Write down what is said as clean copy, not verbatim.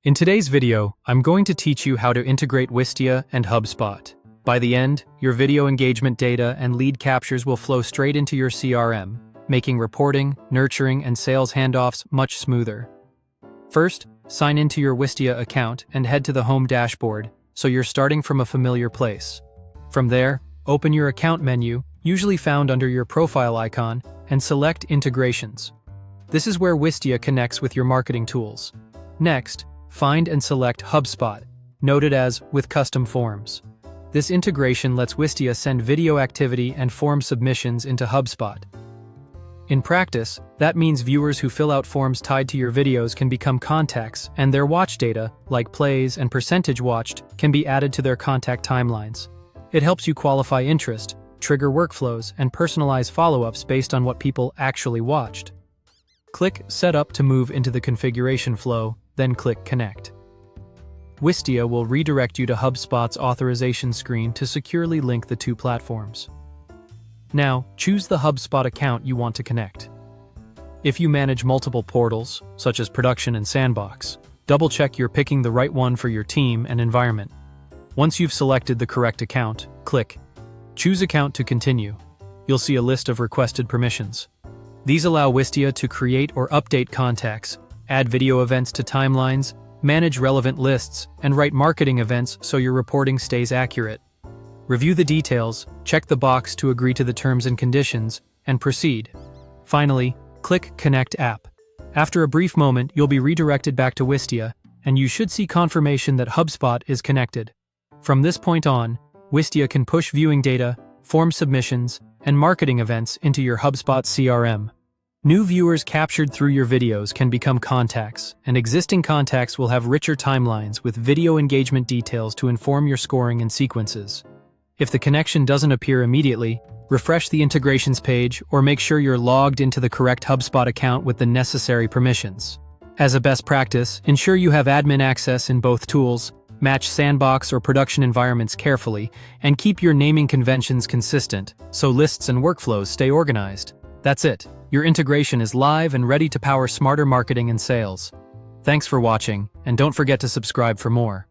In today's video, I'm going to teach you how to integrate Wistia and HubSpot. By the end, your video engagement data and lead captures will flow straight into your CRM, making reporting, nurturing, and sales handoffs much smoother. First, sign into your Wistia account and head to the home dashboard, so you're starting from a familiar place. From there, open your account menu, usually found under your profile icon, and select Integrations. This is where Wistia connects with your marketing tools. Next, find and select HubSpot, noted as with custom forms. This integration lets Wistia send video activity and form submissions into HubSpot. In practice, that means viewers who fill out forms tied to your videos can become contacts, and their watch data, like plays and percentage watched, can be added to their contact timelines. It helps you qualify interest, trigger workflows, and personalize follow-ups based on what people actually watched. Click Setup to move into the configuration flow, then click Connect. Wistia will redirect you to HubSpot's authorization screen to securely link the two platforms. Now, choose the HubSpot account you want to connect. If you manage multiple portals, such as production and sandbox, double-check you're picking the right one for your team and environment. Once you've selected the correct account, click Choose Account to continue. You'll see a list of requested permissions. These allow Wistia to create or update contacts, add video events to timelines, manage relevant lists, and write marketing events so your reporting stays accurate. Review the details, check the box to agree to the terms and conditions, and proceed. Finally, click Connect App. After a brief moment, you'll be redirected back to Wistia, and you should see confirmation that HubSpot is connected. From this point on, Wistia can push viewing data, form submissions, and marketing events into your HubSpot CRM. New viewers captured through your videos can become contacts, and existing contacts will have richer timelines with video engagement details to inform your scoring and sequences. If the connection doesn't appear immediately, refresh the integrations page or make sure you're logged into the correct HubSpot account with the necessary permissions. As a best practice, ensure you have admin access in both tools, match sandbox or production environments carefully, and keep your naming conventions consistent so lists and workflows stay organized. That's it. Your integration is live and ready to power smarter marketing and sales. Thanks for watching, and don't forget to subscribe for more.